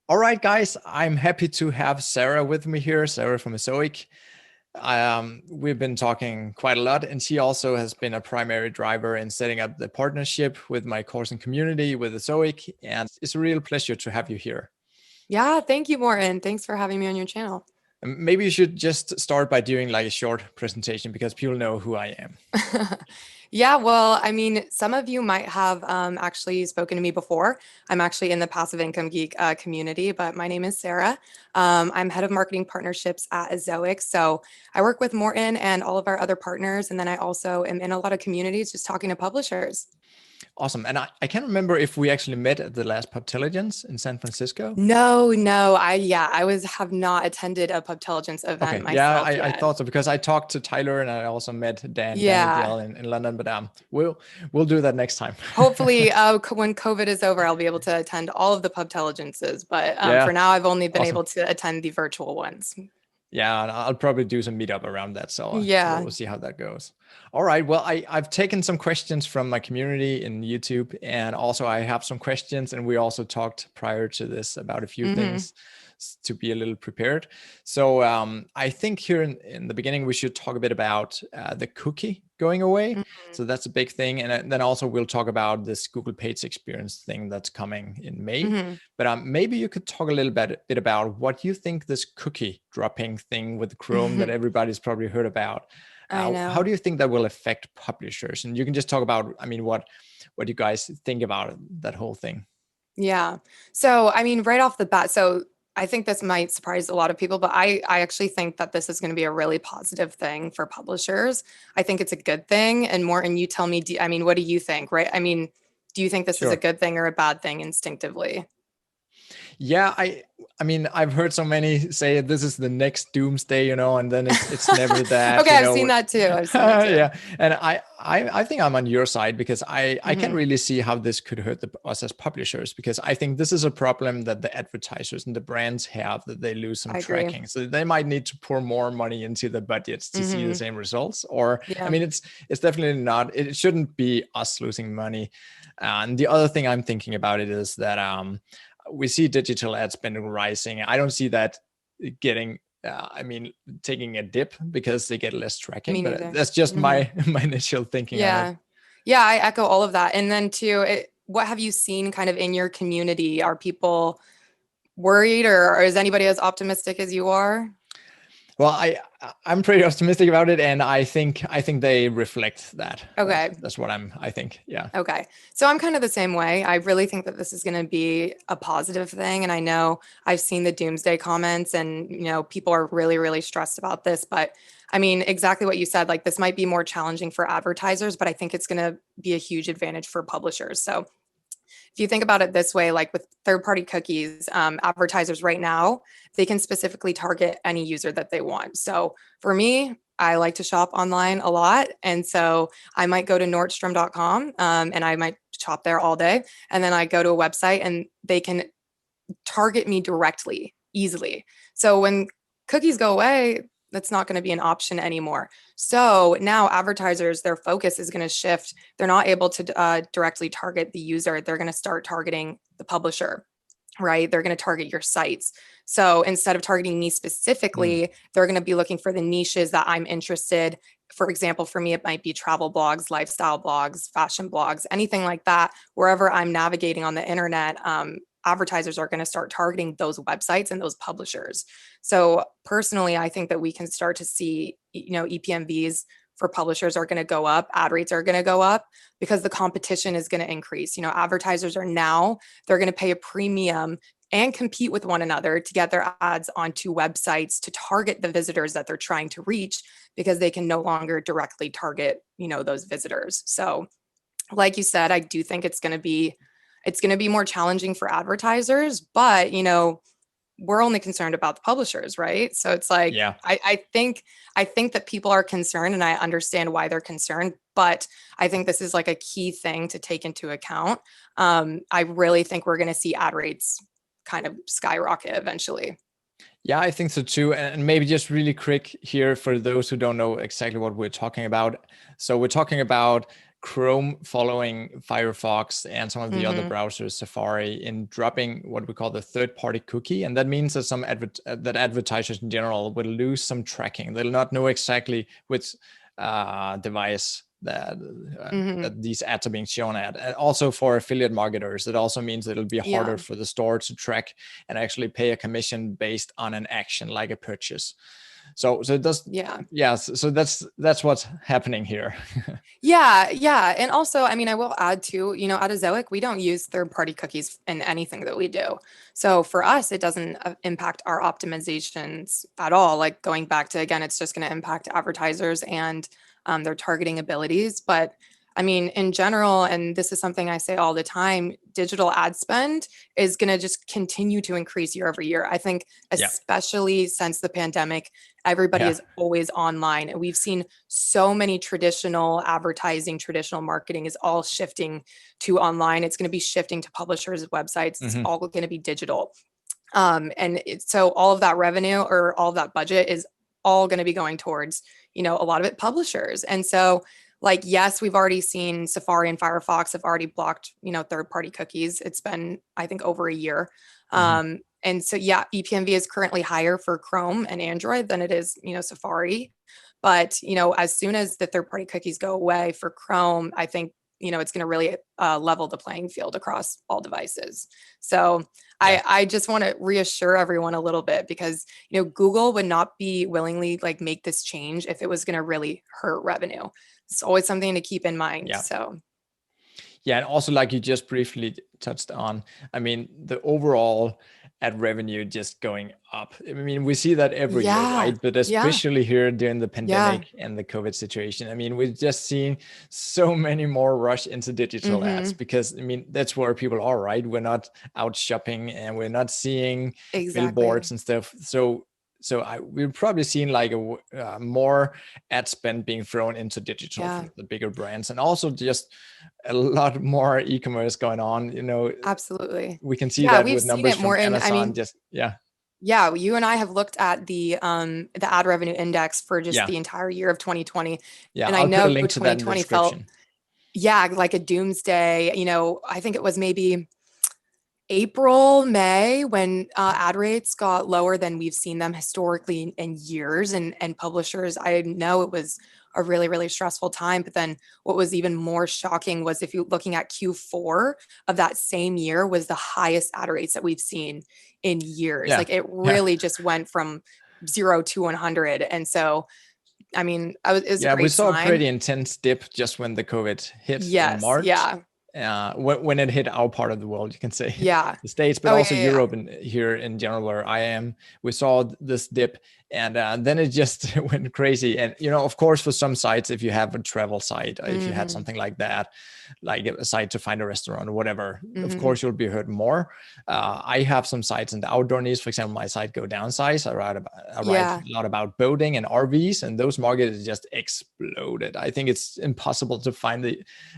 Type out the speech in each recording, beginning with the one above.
All right, guys, I'm happy to have Sarah with me here, Sarah from Ezoic. We've been talking quite a lot, and she also has been a primary driver in setting up the partnership with my course and community with Ezoic, and it's a real pleasure to have you here. Yeah, thank you, Morton. Thanks for having me on your channel. And maybe you should just start by doing like a short presentation because people know who I am. Yeah, well, I mean, some of you might have actually spoken to me before. I'm actually in the Passive Income Geek community, but my name is Sarah. I'm head of marketing partnerships at Ezoic. So I work with Morton and all of our other partners. And then I also am in a lot of communities just talking to publishers. Awesome. And I can't remember if we actually met at the last Pubtelligence in San Francisco. No, I have not attended a Pubtelligence event Okay, yeah, myself I yet. thought so because I talked to Tyler and I also met Daniel Yeah. Dell in London, but we'll do that next time. Hopefully, when COVID is over, I'll be able to attend all of the Pubtelligences. But for Yeah, now, I've only been awesome. able to attend the virtual ones. Yeah, and I'll probably do some meetup around that, so Yeah. we'll see how that goes. All right, well, I've taken some questions from my community in YouTube, and also I have some questions, and we also talked prior to this about a few hmm things to be a little prepared. So I think here in the beginning, we should talk a bit about the cookie going away. So that's a big thing. And then also we'll talk about this Google Page experience thing that's coming in May. hmm But maybe you could talk a little bit about what you think this cookie dropping thing with Chrome that everybody's probably heard about. I How know. do you think that will affect publishers? And you can just talk about, I mean, what you guys think about that whole thing. Yeah. So, I mean, right off the bat, so I think this might surprise a lot of people, but I actually think that this is going to be a really positive thing for publishers. I think it's a good thing. And Morton, you tell me, I mean, what do you think, right? I mean, do you think this is a Sure. good thing or a bad thing instinctively? Yeah, I mean, I've heard so many say this is the next doomsday, and then it's never that, Okay, I've seen that too. I've seen that too. yeah. And I think I'm on your side because I can't hmm really see how this could hurt us as publishers, because I think this is a problem that the advertisers and the brands have, that they lose some I agree. tracking. So they might need to pour more money into the budgets to see the hmm same results. Or, I Yeah. mean, it's definitely not, it shouldn't be us losing money. And the other thing I'm thinking about it is that we see digital ad spending rising. I don't see that getting, I mean, taking a dip because they get less Me tracking, but neither. that's just hmm my initial thinking on it. Yeah. Yeah, I echo all of that. And then too, what have you seen kind of in your community? Are people worried or is anybody as optimistic as you are? Well, I'm pretty optimistic about it, and I think they reflect that. Okay. That's what I think. Yeah. Okay. So I'm kind of the same way. I really think that this is going to be a positive thing. And I know I've seen the doomsday comments and, people are really, really stressed about this. But I mean, exactly what you said, like this might be more challenging for advertisers, but I think it's going to be a huge advantage for publishers. So if you think about it this way, like with third-party cookies, advertisers right now, they can specifically target any user that they want. So for me, I like to shop online a lot. And so I might go to Nordstrom.com and I might shop there all day. And then I go to a website and they can target me directly, easily. So when cookies go away, that's not going to be an option anymore. So now advertisers, their focus is going to shift. They're not able to directly target the user. They're going to start targeting the publisher, right? They're going to target your sites. So instead of targeting me Mm. specifically, they're going to be looking for the niches that I'm interested. For example, for me, it might be travel blogs, lifestyle blogs, fashion blogs, anything like that. Wherever I'm navigating on the internet, advertisers are going to start targeting those websites and those publishers. So personally, I think that we can start to see, EPMVs for publishers are going to go up, ad rates are going to go up because the competition is going to increase. Advertisers are now, they're going to pay a premium and compete with one another to get their ads onto websites to target the visitors that they're trying to reach because they can no longer directly target, those visitors. So like you said, I do think it's going to be more challenging for advertisers, but we're only concerned about the publishers, right? So it's like Yeah. I think that people are concerned and I understand why they're concerned, but I think this is like a key thing to take into account. I really think we're going to see ad rates kind of skyrocket eventually. Yeah, I think so too. And maybe just really quick here for those who don't know exactly what we're talking about. So we're talking about Chrome following Firefox and some of the other Mm-hmm. browsers, Safari, in dropping what we call the third-party cookie, and that means that that advertisers in general will lose some tracking. They'll not know exactly which device Mm-hmm. that these ads are being shown at. And also for affiliate marketers, it also means that it'll be Yeah. harder for the store to track and actually pay a commission based on an action like a purchase. So it does. Yeah. Yeah. So that's what's happening here. Yeah, yeah. And also, I mean, I will add too, at Ezoic, we don't use third-party cookies in anything that we do. So for us, it doesn't impact our optimizations at all. Like going back to, again, it's just going to impact advertisers and their targeting abilities. But I mean, in general, and this is something I say all the time, digital ad spend is going to just continue to increase year over year. I think, Yeah. especially since the pandemic, everybody Yeah. is always online. And we've seen so many traditional advertising, traditional marketing is all shifting to online. It's going to be shifting to publishers' websites. It's all going to be digital. So all of that revenue or all of that budget is all going to be going towards, a lot of it publishers. And so like, yes, we've already seen Safari and Firefox have already blocked, third-party cookies. It's been, I think, over a year. And so, yeah, EPMV is currently higher for Chrome and Android than it is, Safari. But, as soon as the third-party cookies go away for Chrome, I think, it's going to really level the playing field across all devices. So Yeah. I just want to reassure everyone a little bit because, Google would not be willingly like make this change if it was going to really hurt revenue. It's always something to keep in mind. Yeah. So. Yeah, and also like you just briefly touched on, I mean, the overall ad revenue just going up. I mean, we see that every year, right? But especially here during the pandemic and the COVID situation. I mean, we've just seen so many more rush into digital ads because, I mean, that's where people are, right? We're not out shopping and we're not seeing billboards and stuff. So we've probably seen like a more ad spend being thrown into digital for the bigger brands, and also just a lot more e-commerce going on. Absolutely, we can see that with numbers from Amazon. Yeah, you and I have looked at the ad revenue index for just the entire year of 2020. Yeah, and I'll I know put a link to that in the description. Like a doomsday. I think it was maybe April, May, when ad rates got lower than we've seen them historically in years, and publishers, I know it was a really, really stressful time. But then what was even more shocking was if you're looking at Q4 of that same year was the highest ad rates that we've seen in years. Like it really just went from 0 to 100. And so, I mean, it was a great we saw sign. a pretty intense dip just when the COVID hit in March. When it hit our part of the world, you can say the States, but also Europe and here in general where I am, we saw this dip, and then it just went crazy. And of course, for some sites, if you have a travel site, if you had something like that, like a site to find a restaurant or whatever, of course you'll be hurt more. I have some sites in the outdoor niche, for example, my site Go Downsize. I write a lot about boating and RVs, and those markets just exploded. I think it's impossible to find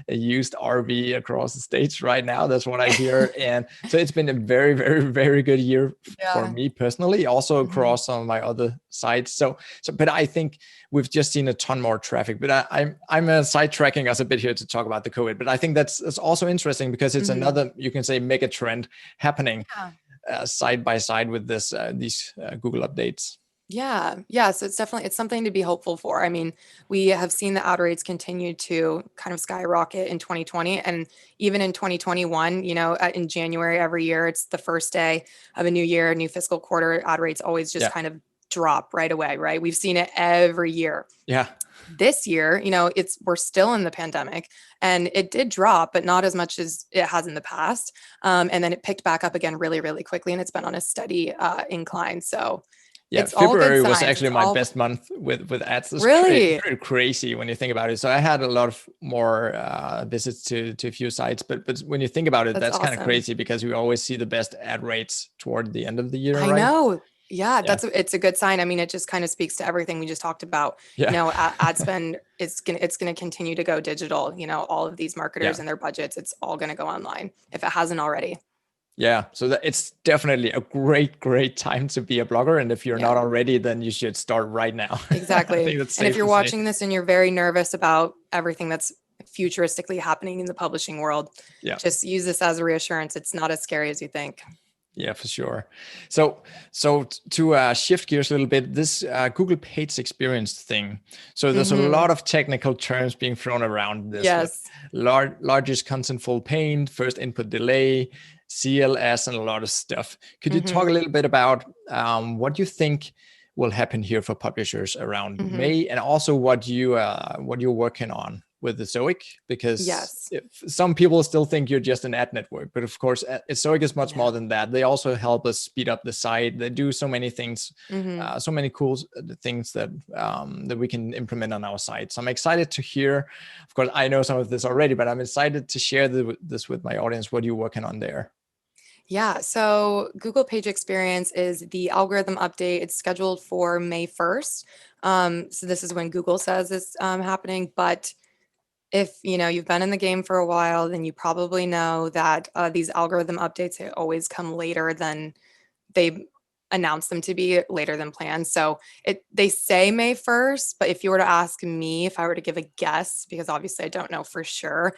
a used RV across the States right now. That's what I hear. And so it's been a very, very, very good year for me personally, also across some of my other sites. So, but I think we've just seen a ton more traffic. But I'm sidetracking us a bit here to talk about the COVID. But I think that's also interesting because it's another, you can say, mega trend happening side by side with these Google updates. Yeah. So it's something to be hopeful for. I mean, we have seen the ad rates continue to kind of skyrocket in 2020, and even in 2021, in January every year, it's the first day of a new year, new fiscal quarter, ad rates always just kind of drop right away, right? We've seen it every year. Yeah. This year, we're still in the pandemic, and it did drop, but not as much as it has in the past. And then it picked back up again really, really quickly, and it's been on a steady incline. So it's February was actually my best month with ads. It's really pretty crazy when you think about it. So I had a lot of more visits to a few sites, but when you think about it, that's kind of crazy because we always see the best ad rates toward the end of the year. I know. Yeah, it's a good sign. I mean, it just kind of speaks to everything we just talked about. Ad spend it's gonna continue to go digital. All of these marketers and their budgets, it's all gonna go online if it hasn't already. Yeah, so it's definitely a great time to be a blogger. And if you're not already, then you should start right now. Exactly. And if you're watching this and you're very nervous about everything that's futuristically happening in the publishing world. Yeah. Just use this as a reassurance. It's not as scary as you think. Yeah, for sure. So to shift gears a little bit, this Google Page Experience thing. So there's a lot of technical terms being thrown around this. Yes. Largest contentful paint, first input delay, CLS, and a lot of stuff. Could you talk a little bit about what you think will happen here for publishers around May, and also what you're working on with Ezoic? Because some people still think you're just an ad network, but of course Ezoic is much more than that. They also help us speed up the site. They do so many things, so many cool things that that we can implement on our site. So I'm excited to hear. Of course, I know some of this already, but I'm excited to share this with my audience. What are you working on there? Yeah, so Google Page Experience is the algorithm update. It's scheduled for May 1st. So this is when Google says it's happening. But if you've been in the game for a while, then you probably know that these algorithm updates always come later than they announce them to be, later than planned. So they say May 1st, but if you were to ask me, if I were to give a guess, because obviously I don't know for sure,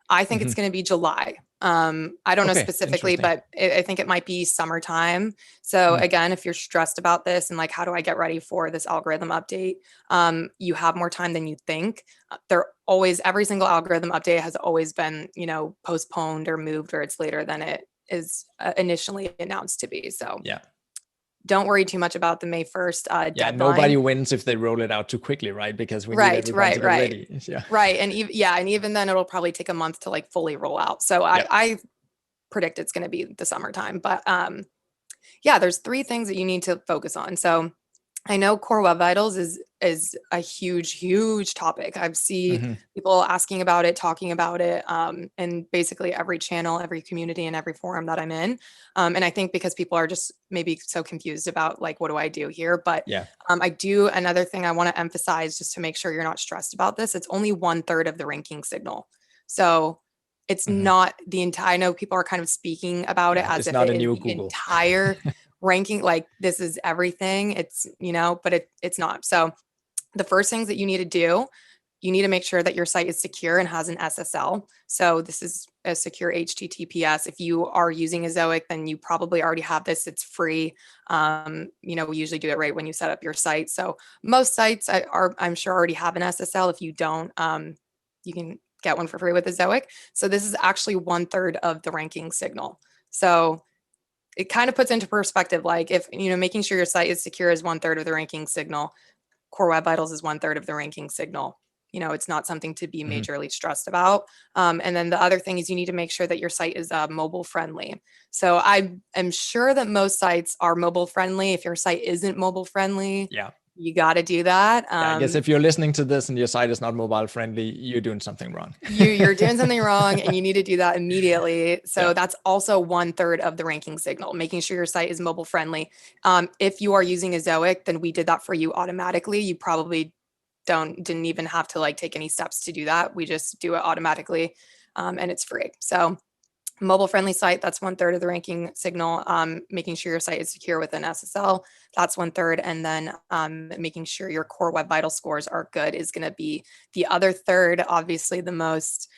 I think it's going to be July. I don't know specifically, but I think it might be summertime. So again, if you're stressed about this and like, how do I get ready for this algorithm update? You have more time than you think. Every single algorithm update has always been, postponed or moved, or it's later than it is initially announced to be. So yeah. Don't worry too much about the May 1st deadline. Nobody wins if they roll it out too quickly, right? Because we need everyone to get ready. Yeah. Right. And even then it'll probably take a month to like fully roll out. So I predict it's going to be the summertime. But there's 3 things that you need to focus on. So I know Core Web Vitals is a huge topic. I've seen people asking about it, talking about it, in basically every channel, every community, and every forum that I'm in. And I think because people are just maybe so confused about like, what do I do here? But another thing I want to emphasize, just to make sure you're not stressed about this, it's only 1/3 of the ranking signal. So it's not the entire, I know people are kind of speaking about it as if it is the entire ranking, like this is everything. It's, but it's not. So the first things that you need to do, you need to make sure that your site is secure and has an SSL. So this is a secure HTTPS. If you are using Ezoic, then you probably already have this. It's free. We usually do it right when you set up your site. So most sites I'm sure already have an SSL. If you don't, you can get one for free with Ezoic. So this is actually 1/3 of the ranking signal. So it kind of puts into perspective, like if, making sure your site is secure is 1/3 of the ranking signal. Core Web Vitals is 1/3 of the ranking signal. It's not something to be majorly stressed about. And then the other thing is you need to make sure that your site is mobile friendly. So I am sure that most sites are mobile friendly. If your site isn't mobile friendly, you got to do that. I guess if you're listening to this and your site is not mobile friendly, you're doing something wrong. You're doing something wrong, and you need to do that immediately. So that's also 1/3 of the ranking signal, making sure your site is mobile friendly. If you are using Ezoic, then we did that for you automatically. You probably didn't even have to like take any steps to do that. We just do it automatically, and it's free. So mobile friendly site, that's 1/3 of the ranking signal. Making sure your site is secure with an SSL, that's 1/3. And then making sure your Core Web Vital scores are good is going to be the other third. Obviously, the most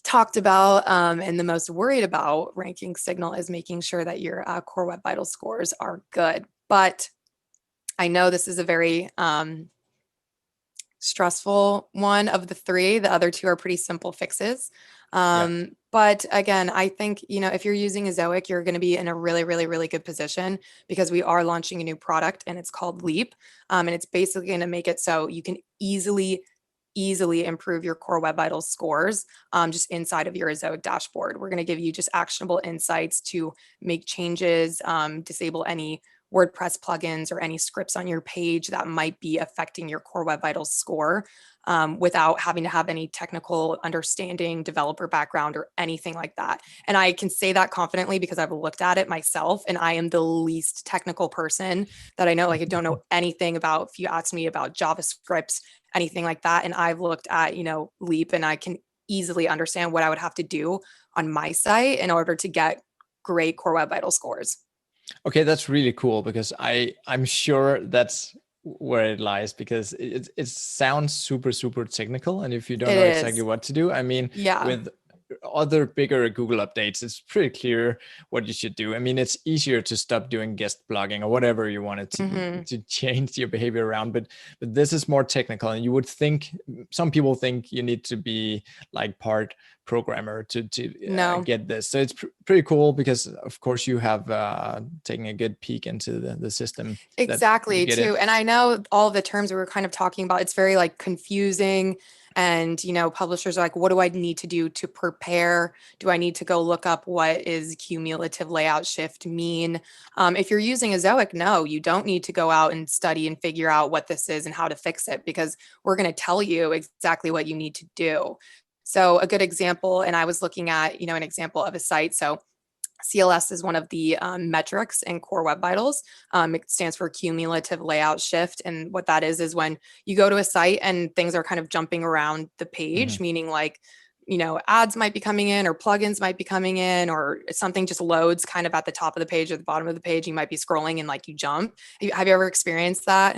talked about and the most worried about ranking signal is making sure that your Core Web Vital scores are good. But I know this is a very stressful one of the 3. The other 2 are pretty simple fixes. But again, I think, if you're using Ezoic, you're going to be in a really, really, really good position, because we are launching a new product and it's called Leap. And it's basically going to make it so you can easily improve your Core Web Vitals scores just inside of your Ezoic dashboard. We're going to give you just actionable insights to make changes, disable any WordPress plugins or any scripts on your page that might be affecting your Core Web Vitals score, without having to have any technical understanding, developer background, or anything like that. And I can say that confidently because I've looked at it myself, and I am the least technical person that I know. Like, I don't know anything about, if you ask me about JavaScript, anything like that. And I've looked at, Leap, and I can easily understand what I would have to do on my site in order to get great Core Web Vital scores. Okay, that's really cool, because I'm sure that's where it lies, because it sounds super, super technical. And if you don't It know exactly is. what to do, I mean, Yeah. with other bigger Google updates, it's pretty clear what you should do. I mean, it's easier to stop doing guest blogging or whatever you wanted Hmm. to change your behavior around. But this is more technical, and you would think, some people think you need to be like part programmer to No. get this. So it's pretty cool, because of course you have taken a good peek into the system that you Exactly, get it. too. And I know all the terms we were kind of talking about, it's very like confusing. And, publishers are like, what do I need to do to prepare? Do I need to go look up what is cumulative layout shift mean? If you're using Ezoic, no, you don't need to go out and study and figure out what this is and how to fix it, because we're going to tell you exactly what you need to do. So a good example, and I was looking at, an example of a site. So CLS is one of the metrics in Core Web Vitals. It stands for cumulative layout shift. And what that is when you go to a site and things are kind of jumping around the page, Mhm. meaning like, ads might be coming in or plugins might be coming in, or something just loads kind of at the top of the page or the bottom of the page. You might be scrolling and like you jump. Have you ever experienced that?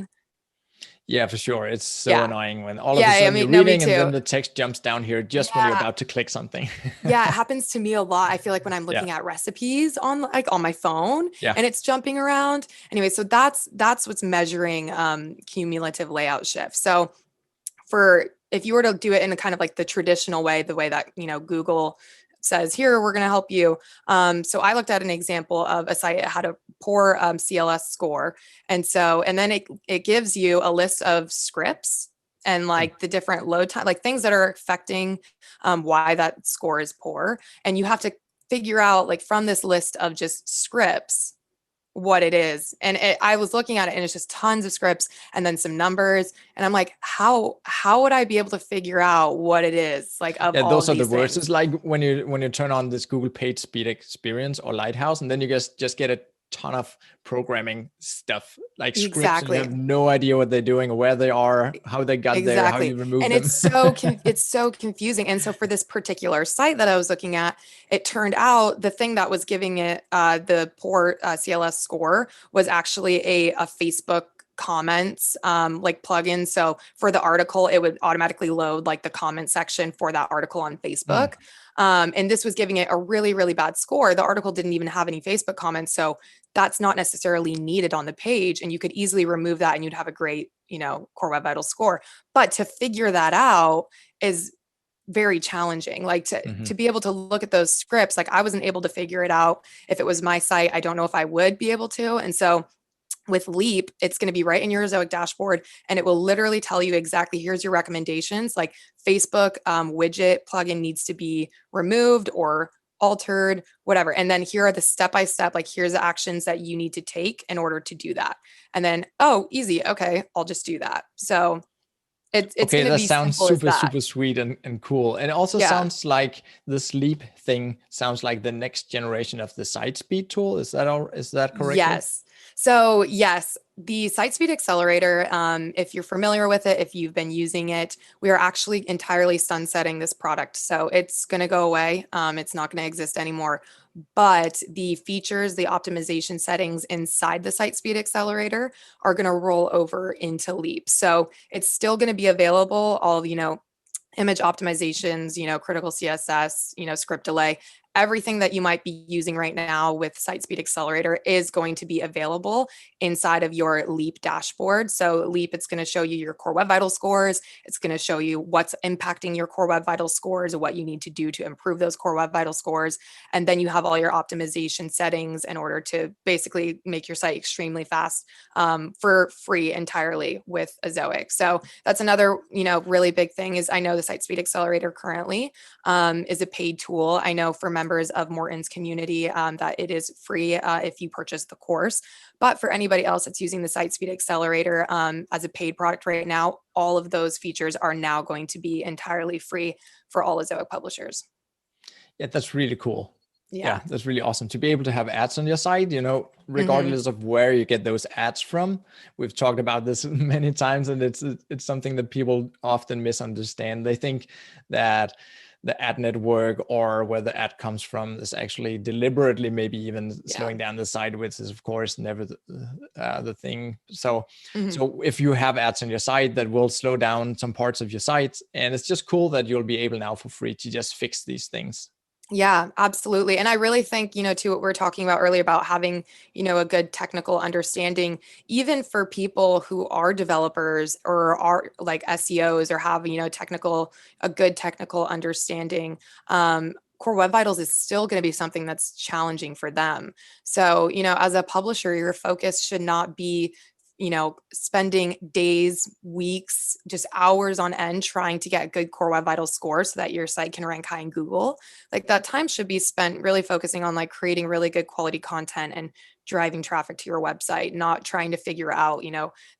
Yeah, for sure. It's so Yeah. annoying when all of a Yeah. I sudden you're mean, no, me reading and too. then the text jumps down here just when you're Yeah. about to click something. Yeah, it happens to me a lot. I feel like when I'm Yeah. looking at recipes on my phone Yeah. and it's jumping around. Anyway, so that's what's measuring cumulative layout shift. So for if you were to do it in a kind of like the traditional way, the way that Google says here, we're going to help you. So I looked at an example of a site that had a poor CLS score, and then it gives you a list of scripts and like the different load time, like things that are affecting why that score is poor, and you have to figure out like from this list of just scripts what it is. And I was looking at it and it's just tons of scripts and then some numbers. And I'm like, how would I be able to figure out what it is like of Yeah, all those of are the these worst. things? It's like when you turn on this Google Page Speed Experience or Lighthouse, and then you just get a ton of programming stuff, like scripts, and you Exactly. have no idea what they're doing, or where they are, how they got there, how Exactly. you remove And them. it's so confusing. And so for this particular site that I was looking at, it turned out the thing that was giving it the poor CLS score was actually a Facebook comments like plugin. So for the article, it would automatically load like the comment section for that article on Hmm. Facebook. And this was giving it a really, really bad score. The article didn't even have any Facebook comments. So that's not necessarily needed on the page. And you could easily remove that and you'd have a great, Core Web Vitals score. But to figure that out is very challenging. Like Hmm. to be able to look at those scripts, like I wasn't able to figure it out. If it was my site, I don't know if I would be able to. And so with Leap, it's going to be right in your Ezoic dashboard, and it will literally tell you exactly, here's your recommendations. Like Facebook widget plugin needs to be removed or altered, whatever. And then here are the step-by-step, like here's the actions that you need to take in order to do that. And then, oh, easy. Okay, I'll just do that. So it's Okay, going to that be sounds simple as super, that. super sweet and cool. And it also Yeah. sounds like the sleep thing sounds like the next generation of the SiteSpeed tool. Is that all? Is that correctly? Yes. So, yes, the SiteSpeed Accelerator, if you're familiar with it, if you've been using it, we are actually entirely sunsetting this product. So it's going to go away. It's not going to exist anymore. But the features, the optimization settings inside the SiteSpeed Accelerator are going to roll over into Leap. So it's still going to be available, all, image optimizations, critical CSS, script delay, everything that you might be using right now with SiteSpeed Accelerator is going to be available inside of your Leap dashboard. So Leap, it's going to show you your Core Web Vital scores. It's going to show you what's impacting your Core Web Vital scores, what you need to do to improve those Core Web Vital scores. And then you have all your optimization settings in order to basically make your site extremely fast for free entirely with Ezoic. So that's another, really big thing is I know the SiteSpeed Accelerator currently is a paid tool. I know for members of Morton's community that it is free if you purchase the course. But for anybody else that's using the SiteSpeed Accelerator as a paid product right now, all of those features are now going to be entirely free for all Ezoic publishers. Yeah, that's really cool. Yeah, Yeah. that's really awesome to be able to have ads on your site, Hmm. regardless of where you get those ads from. We've talked about this many times, and it's something that people often misunderstand. They think that the ad network or where the ad comes from is actually deliberately maybe even slowing down the site, which is of course never the thing. So so if you have ads on your site, that will slow down some parts of your site, and it's just cool that you'll be able now for free to just fix these things. Yeah, absolutely. And I really think, to what we were talking about earlier about having, a good technical understanding, even for people who are developers or are like SEOs or have, a good technical understanding. Core Web Vitals is still going to be something that's challenging for them. So, as a publisher, your focus should not be spending days, weeks, just hours on end trying to get good Core Web Vitals scores so that your site can rank high in Google. Like that time should be spent really focusing on like creating really good quality content and driving traffic to your website, not trying to figure out,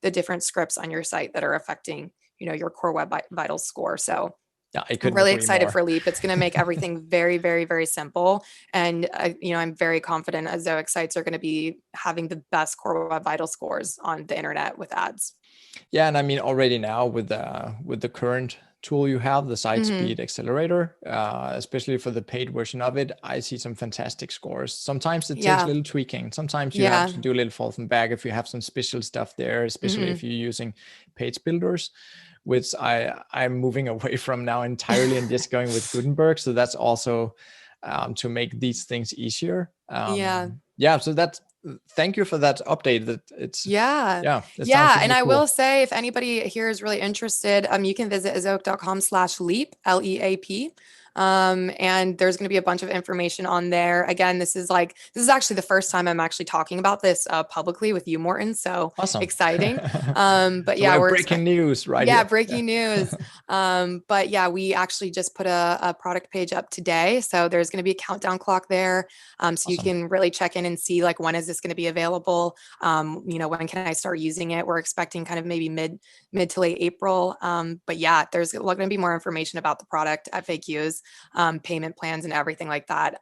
the different scripts on your site that are affecting, your Core Web Vitals score. So Yeah, I I'm couldn't really agree excited more. for Leap. It's going to make everything very, very, very simple. And, I'm very confident Ezoic sites are going to be having the best Core Web Vital scores on the internet with ads. Yeah, and I mean already now with the current tool you have, the SiteSpeed Accelerator, especially for the paid version of it, I see some fantastic scores. Sometimes it takes a Yeah. little tweaking. Sometimes you have Yeah. to do a little forth and back if you have some special stuff there, especially if you're using page builders, which I'm moving away from now entirely and just going with Gutenberg. So that's also to make these things easier. Yeah. Yeah, so that's thank you for that update. That it's Yeah. yeah, it sounds Yeah. And really I will cool. say, if anybody here is really interested, you can visit ezoic.com/leap, LEAP. And there's going to be a bunch of information on there. Again, this is actually the first time I'm actually talking about this publicly with you, Morten. So Awesome. exciting. But So we yeah, have we're breaking news right yeah, here. breaking news. But yeah, we actually just put a product page up today. So there's going to be a countdown clock there. So you Awesome. can really check in and see like, when is this going to be available? When can I start using it? We're expecting kind of maybe mid to late April. But yeah, there's going to be more information about the product, FAQs, payment plans and everything like that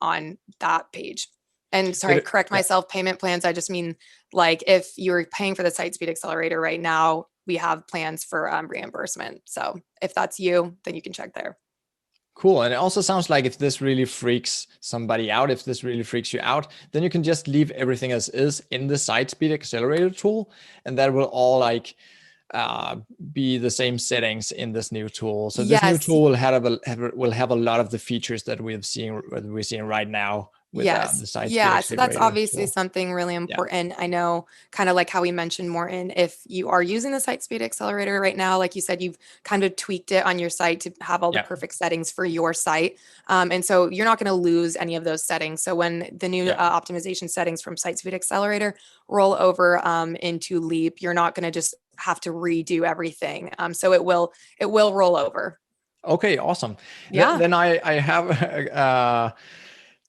on that page. And sorry, correct Yeah. myself, payment plans. I just mean like if you're paying for the SiteSpeed Accelerator right now, we have plans for reimbursement. So if that's you, then you can check there. Cool. And it also sounds like if this really freaks somebody out, if this really freaks you out, then you can just leave everything as is in the SiteSpeed Accelerator tool, and that will all like be the same settings in this new tool. So this new Yes. tool will have a lot of the features that we're seeing right now with the Yes. SiteSpeed Yeah. So that's Accelerator obviously tool. something really Yeah. important. I know, kind of like how we mentioned, Morten, if you are using the SiteSpeed Accelerator right now, like you said, you've kind of tweaked it on your site to have all the Yeah. perfect settings for your site. And so you're not going to lose any of those settings. So when the new optimization settings from SiteSpeed Accelerator roll over into Leap, you're not going to just have to redo everything. So it will roll over. Okay, awesome. Yeah. Then I have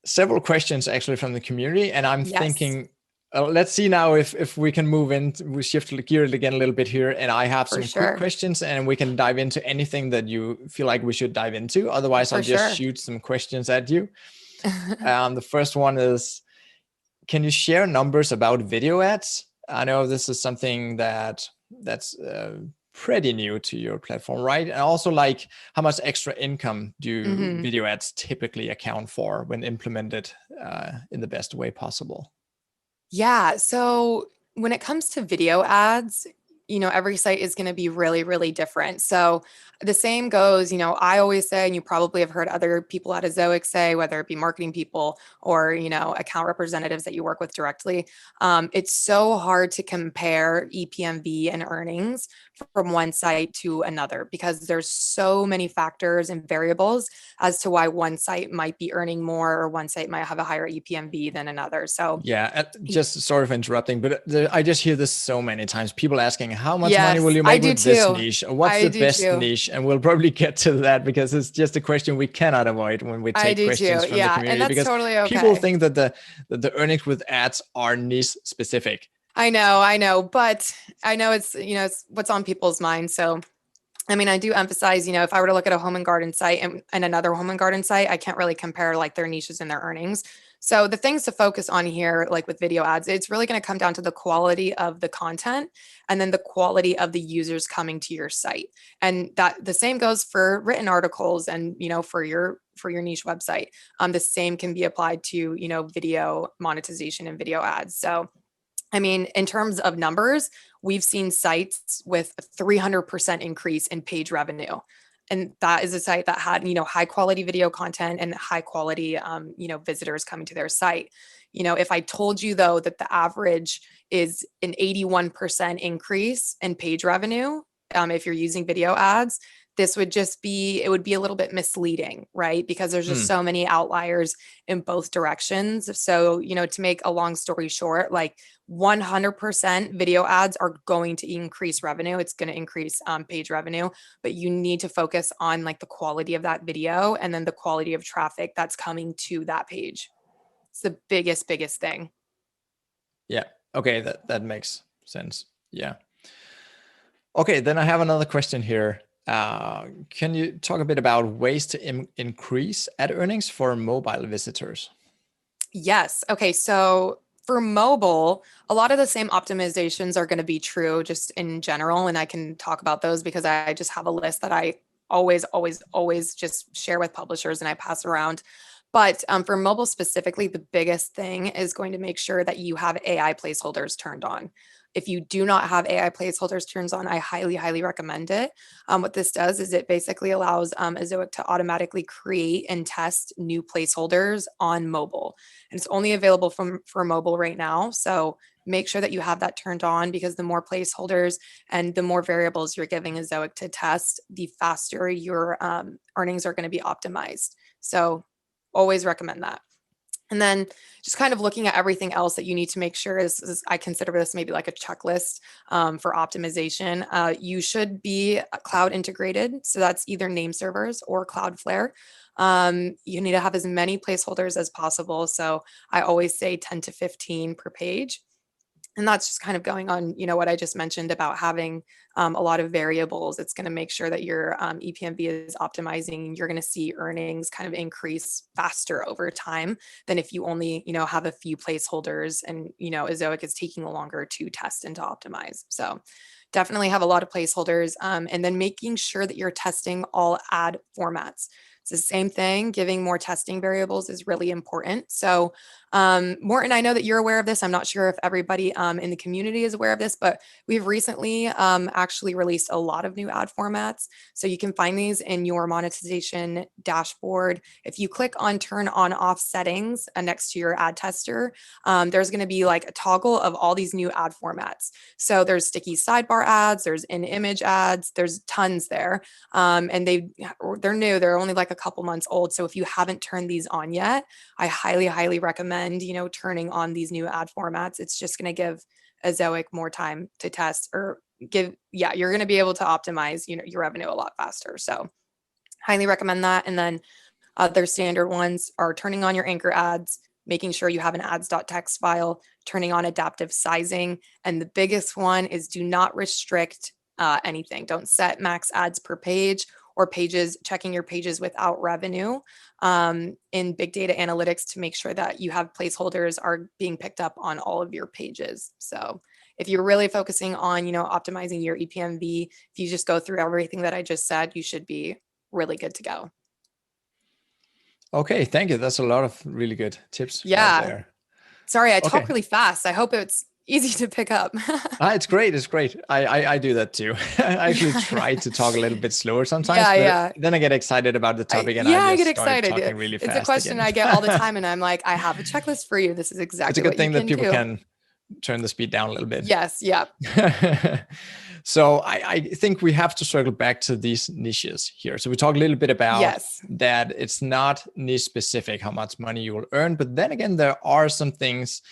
several questions actually from the community, and I'm Yes, thinking, let's see now if we can move in. We shift gear again a little bit here, and I have for some quick sure. questions, and we can dive into anything that you feel like we should dive into. Otherwise, I'll For just sure. shoot some questions at you. The first one is, can you share numbers about video ads? I know this is something that's pretty new to your platform, right? And also, like, how much extra income do Mhm. video ads typically account for when implemented in the best way possible? Yeah. So when it comes to video ads, every site is going to be really, really different. So the same goes, I always say, and you probably have heard other people at Ezoic say, whether it be marketing people or, account representatives that you work with directly, it's so hard to compare EPMV and earnings from one site to another because there's so many factors and variables as to why one site might be earning more or one site might have a higher EPMV than another. So Yeah, just sort of interrupting, but I just hear this so many times. People asking, how much money will yes, you I make do with this too. niche? Or what's I the do best too. niche? And we'll probably get to that because it's just a question we cannot avoid when we I take do too. questions from the Yeah. And community, that's because totally people okay. think that the earnings with ads are niche specific. I know, but I know it's what's on people's minds. So, I mean, I do emphasize, if I were to look at a home and garden site and another home and garden site, I can't really compare like their niches and their earnings. So the things to focus on here, like with video ads, it's really going to come down to the quality of the content and then the quality of the users coming to your site. And that the same goes for written articles and, for your niche website. The same can be applied to, video monetization and video ads. So I mean, in terms of numbers, we've seen sites with a 300% increase in page revenue. And that is a site that had, high quality video content and high quality, visitors coming to their site. If I told you though that the average is an 81% increase in page revenue, if you're using video ads, this would just be, it would be a little bit misleading, right? Because there's just so many outliers in both directions. So, to make a long story short, like 100% video ads are going to increase revenue. It's going to increase page revenue, but you need to focus on like the quality of that video and then the quality of traffic that's coming to that page. It's the biggest thing. Yeah. Okay. That makes sense. Yeah. Okay. Then I have another question here. Can you talk a bit about ways to increase ad earnings for mobile visitors? Yes. Okay. So for mobile, a lot of the same optimizations are going to be true just in general. And I can talk about those because I just have a list that I always just share with publishers and I pass around. But for mobile specifically, the biggest thing is going to make sure that you have AI placeholders turned on. If you do not have AI placeholders turned on, I highly recommend it. What this does is it basically allows Ezoic to automatically create and test new placeholders on mobile. And it's only available for mobile right now. So make sure that you have that turned on because the more placeholders and the more variables you're giving Ezoic to test, the faster your earnings are going to be optimized. So always recommend that. And then just kind of looking at everything else that you need to make sure is I consider this maybe like a checklist for optimization. You should be cloud integrated. So that's either name servers or Cloudflare. You need to have as many placeholders as possible. So I always say 10 to 15 per page. And that's just kind of going on, what I just mentioned about having a lot of variables. It's going to make sure that your EPMV is optimizing. You're going to see earnings kind of increase faster over time than if you only, have a few placeholders and, Ezoic is taking longer to test and to optimize. So definitely have a lot of placeholders and then making sure that you're testing all ad formats. It's the same thing. Giving more testing variables is really important. So Morten, I know that you're aware of this. I'm not sure if everybody in the community is aware of this, but we've recently actually released a lot of new ad formats. So you can find these in your monetization dashboard. If you click on turn on off settings next to your ad tester, there's going to be like a toggle of all these new ad formats. So there's sticky sidebar ads, there's in-image ads, there's tons there. And they're new. They're only like a couple months old. So if you haven't turned these on yet, I highly recommend, turning on these new ad formats. It's just going to give Ezoic more time to test or you're going to be able to optimize, your revenue a lot faster. So highly recommend that. And then other standard ones are turning on your anchor ads, making sure you have an ads.txt file, turning on adaptive sizing. And the biggest one is do not restrict anything. Don't set max ads per page or checking your pages without revenue in big data analytics to make sure that you have placeholders are being picked up on all of your pages. So if you're really focusing on, optimizing your EPMV, if you just go through everything that I just said, you should be really good to go. Okay, thank you. That's a lot of really good tips Yeah. right there. Sorry, I talk really fast. I hope it's easy to pick up. It's great. It's great. I do that too. I actually try to talk a little bit slower sometimes, Yeah. Then I get excited about the topic and I I get just start excited. talking really fast. It's a question again. I get all the time, and I'm like, I have a checklist for you. This is exactly It's a good thing that people do. can turn the speed down a little bit. Yes. Yeah. So I think we have to circle back to these niches here. So we talk a little bit about that it's not niche specific how much money you will earn, but then again, there are some things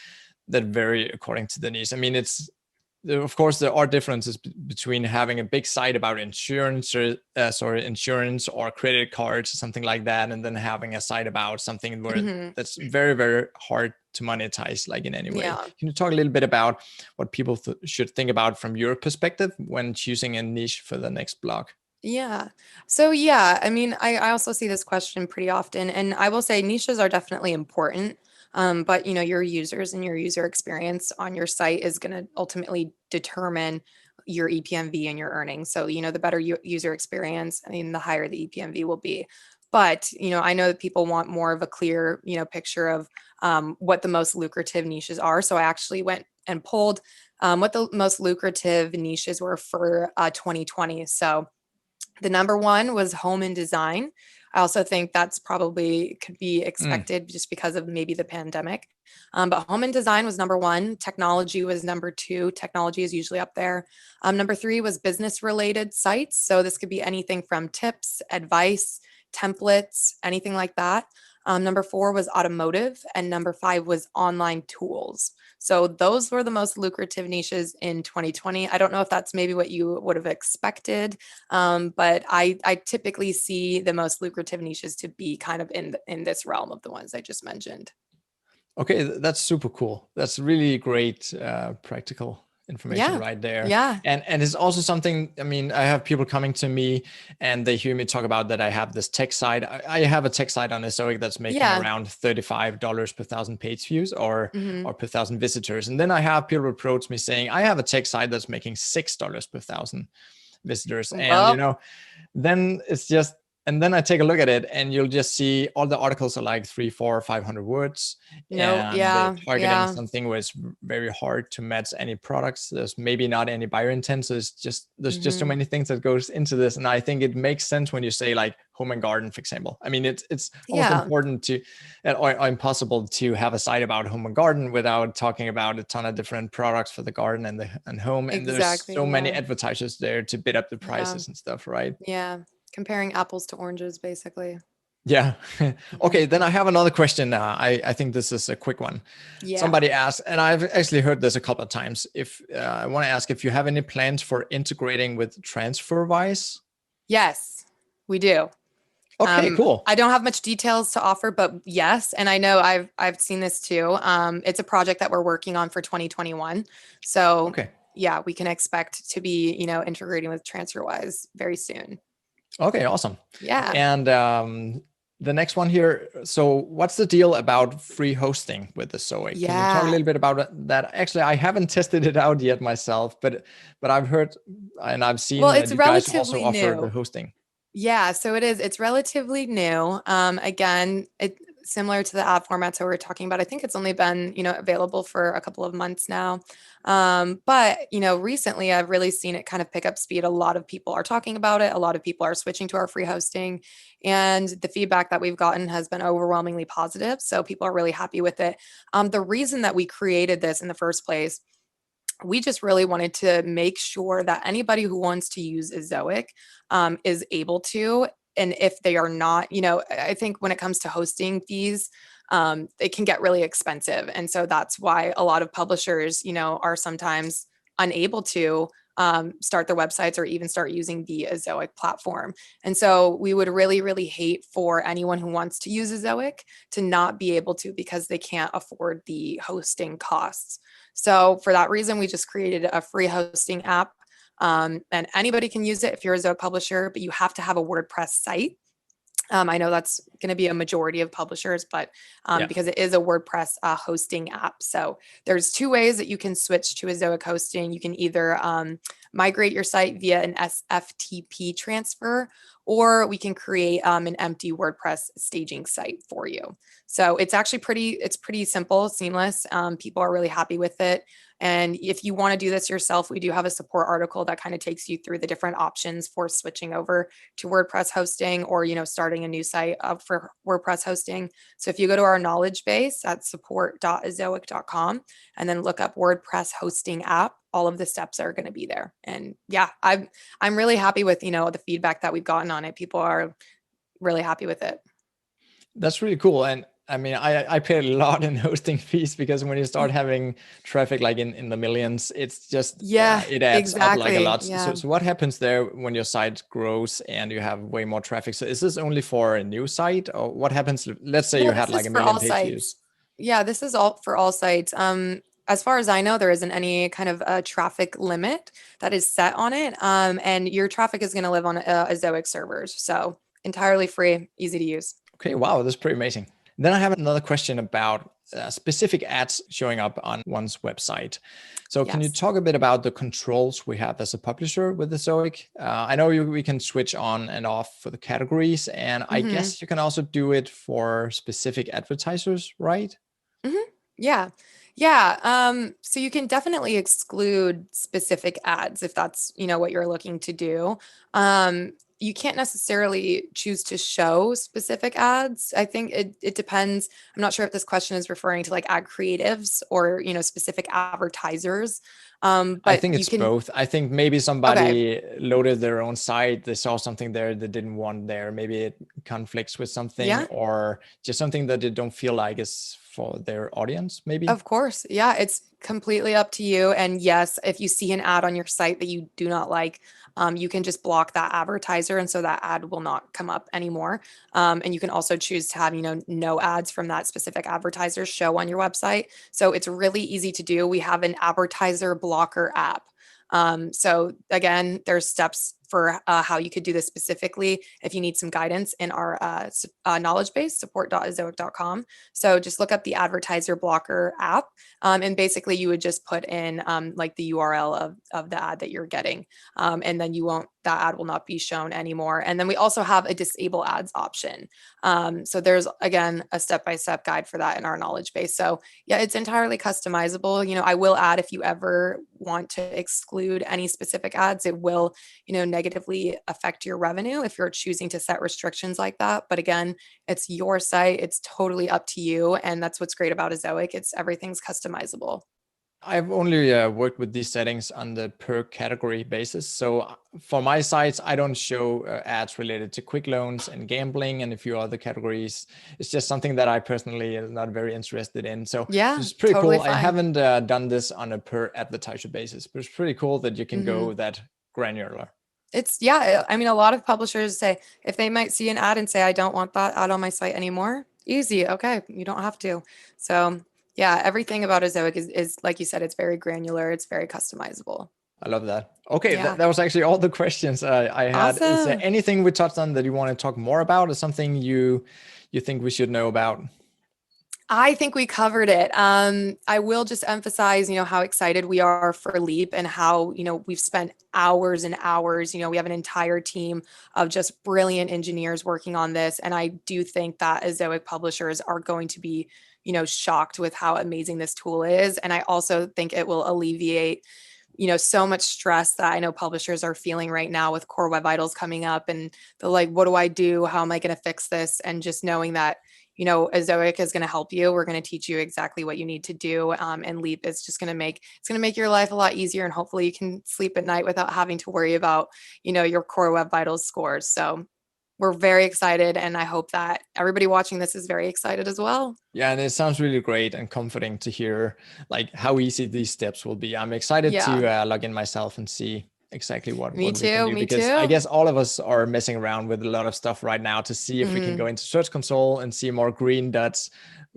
that vary according to the niche. I mean, of course, there are differences between having a big site about insurance or credit cards or something like that, and then having a site about something where that's very, very hard to monetize, like in any way. Yeah. Can you talk a little bit about what people should think about from your perspective when choosing a niche for the next blog? Yeah. So I mean, I also see this question pretty often, and I will say niches are definitely important. But your users and your user experience on your site is going to ultimately determine your EPMV and your earnings. So, the better user experience, the higher the EPMV will be. But, I know that people want more of a clear, picture of what the most lucrative niches are. So I actually went and pulled what the most lucrative niches were for 2020. So the number one was home and design. I also think that's probably could be expected just because of maybe the pandemic. But home and design was number one. Technology was number two. Technology is usually up there. Number three was business related sites. So this could be anything from tips, advice, templates, anything like that. Number four was automotive, and number five was online tools. So those were the most lucrative niches in 2020. I don't know if that's maybe what you would have expected, but I typically see the most lucrative niches to be kind of in this realm of the ones I just mentioned. Okay, that's super cool. That's really great practical information Yeah. right there. Yeah. And it's also something, I have people coming to me and they hear me talk about that I have this tech site. I have a tech site on Ezoic that's making Yeah. around $35 per thousand page views or Mm-hmm. per thousand visitors. And then I have people approach me saying, I have a tech site that's making $6 per thousand visitors. And Well, then it's just, and then I take a look at it and you'll just see all the articles are like 300, 400, 500 words, no. and they're Yeah. targeting Yeah. something where it's very hard to match any products. There's maybe not any buyer intent. So there's just so Mm-hmm. many things that goes into this. And I think it makes sense when you say like home and garden, for example. It's almost Yeah. important to, or impossible to have a site about home and garden without talking about a ton of different products for the garden and home. And there's so Exactly. many Yeah. advertisers there to bid up the Yeah. prices and stuff, right? Yeah. Comparing apples to oranges, basically. Yeah. Mm-hmm. Okay, then I have another question. I think this is a quick one. Yeah. Somebody asked, and I've actually heard this a couple of times. If I want to ask if you have any plans for integrating with TransferWise. Yes, we do. Okay, cool. I don't have much details to offer, but yes, and I know I've seen this too. It's a project that we're working on for 2021. So Okay. yeah, we can expect to be, integrating with TransferWise very soon. Okay, awesome. Yeah. And the next one here. So, what's the deal about free hosting with the Zoic? Can you talk a Yeah. little bit about that? Actually, I haven't tested it out yet myself, but I've heard and I've Well, seen that it's you guys also relatively offer the new. hosting. Yeah, so it is. It's relatively new. Again, it similar to the app formats that we were talking about. I think it's only been, available for a couple of months now. But recently I've really seen it kind of pick up speed. A lot of people are talking about it. A lot of people are switching to our free hosting, and the feedback that we've gotten has been overwhelmingly positive. So people are really happy with it. The reason that we created this in the first place, we just really wanted to make sure that anybody who wants to use Ezoic is able to. And if they are not, I think when it comes to hosting fees, it can get really expensive. And so that's why a lot of publishers, are sometimes unable to start their websites or even start using the Ezoic platform. And so we would really, really hate for anyone who wants to use Ezoic to not be able to because they can't afford the hosting costs. So for that reason, we just created a free hosting app. And anybody can use it if you're a Ezoic publisher, but you have to have a WordPress site. I know that's going to be a majority of publishers, but Yeah. because it is a WordPress hosting app. So there's two ways that you can switch to Ezoic hosting. You can either migrate your site via an SFTP transfer, or we can create an empty WordPress staging site for you. So it's actually pretty simple, seamless. People are really happy with it. And if you want to do this yourself, we do have a support article that kind of takes you through the different options for switching over to WordPress hosting or, starting a new site up for WordPress hosting. So if you go to our knowledge base at support.ezoic.com and then look up WordPress hosting app, all of the steps are going to be there. And yeah, I'm really happy with, the feedback that we've gotten on it. People are really happy with it. That's really cool. And I pay a lot in hosting fees because when you start having traffic like in the millions, it's just, Yeah, it adds up like a exactly. lot. Yeah. So what happens there when your site grows and you have way more traffic? So is this only for a new site or what happens? Let's say No, you had this like is a for million all page views. sites. Yeah, this is all for all sites. As far as I know, there isn't any kind of a traffic limit that is set on it. And your traffic is going to live on Ezoic servers. So entirely free, easy to use. Okay, wow, that's pretty amazing. Then I have another question about specific ads showing up on one's website. So can you Yes. talk a bit about the controls we have as a publisher with Ezoic? I know we can switch on and off for the categories, and I Mm-hmm. guess you can also do it for specific advertisers, right? Mm-hmm. Yeah. Yeah. So you can definitely exclude specific ads if that's, what you're looking to do. You can't necessarily choose to show specific ads. I think it depends. I'm not sure if this question is referring to like ad creatives or, specific advertisers. I But think you it's can, both. I think maybe okay. somebody loaded their own site, they saw something there they didn't want there. Maybe it conflicts with something, Yeah. or just something that they don't feel like is for their audience, maybe. Of course. Yeah, it's completely up to you. And yes, if you see an ad on your site that you do not like, you can just block that advertiser. And so that ad will not come up anymore. And you can also choose to have, no ads from that specific advertiser show on your website. So it's really easy to do. We have an advertiser blocker app. So again, there's steps for how you could do this specifically if you need some guidance in our knowledge base, support.ezoic.com. So just look up the advertiser blocker app. And basically you would just put in like the URL of the ad that you're getting. And then that ad will not be shown anymore. And then we also have a disable ads option. So there's, again, a step-by-step guide for that in our knowledge base. So yeah, it's entirely customizable. I will add, if you ever want to exclude any specific ads, it will, negatively affect your revenue if you're choosing to set restrictions like that. But again, it's your site. It's totally up to you. And that's what's great about Ezoic. Everything's customizable. I've only worked with these settings on the per category basis. So for my sites, I don't show ads related to quick loans and gambling and a few other categories. It's just something that I personally am not very interested in. So Yeah, it's pretty totally cool. I fine. haven't done this on a per advertiser basis, but it's pretty cool that you can Hmm. go that granular. Yeah, I mean, a lot of publishers say if they might see an ad and say, I don't want that ad on my site anymore, easy. Okay, you don't have to. So yeah, everything about Ezoic is like you said, it's very granular, it's very customizable. I love that. Okay, Yeah. that was actually all the questions I had. Is there Awesome. anything we touched on that you want to talk more about, or something you think we should know about? I think we covered it. I will just emphasize, how excited we are for Leap and how, we've spent hours and hours. We have an entire team of just brilliant engineers working on this. And I do think that Ezoic publishers are going to be, shocked with how amazing this tool is. And I also think it will alleviate, so much stress that I know publishers are feeling right now with Core Web Vitals coming up. And they're like, what do I do? How am I going to fix this? And just knowing that, Ezoic is going to help you. We're going to teach you exactly what you need to do. And Leap is just going to make your life a lot easier. And hopefully you can sleep at night without having to worry about, your Core Web Vitals scores. So we're very excited. And I hope that everybody watching this is very excited as well. Yeah, and it sounds really great and comforting to hear like how easy these steps will be. I'm excited Yeah, to log in myself and see exactly me what we can too. do, Me because I too. guess all of us are messing around with a lot of stuff right now to see if we can Hmm. go into Search Console and see more green dots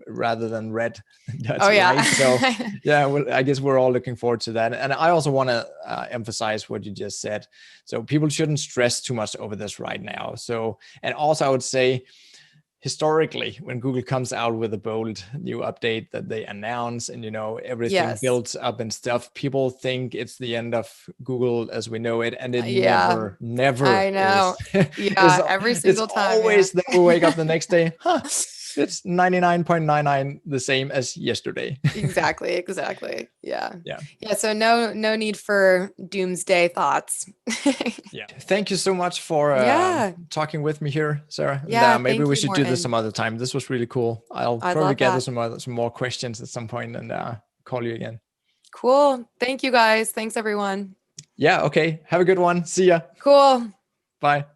rather than red Oh, dots, yeah. right? So yeah, well, I guess we're all looking forward to that. And I also want to emphasize what you just said. So people shouldn't stress too much over this right now. So, and also I would say, historically, when Google comes out with a bold new update that they announce and everything Yes. builds up and stuff, people think it's the end of Google as we know it, and it Yeah, never I is. know. it's Yeah, every it's single time. Yeah. always that we wake up the next day, it's 99.99 the same as yesterday. Exactly, exactly. Yeah. Yeah. Yeah, so no need for doomsday thoughts. Yeah. Thank you so much for Yeah. talking with me here, Sarah. And Yeah, maybe thank we you, should do this some Morton. other time. This was really cool. I'll I probably love gather that. some more questions at some point and call you again. Cool. Thank you guys. Thanks everyone. Yeah. Okay. Have a good one. See ya. Cool. Bye.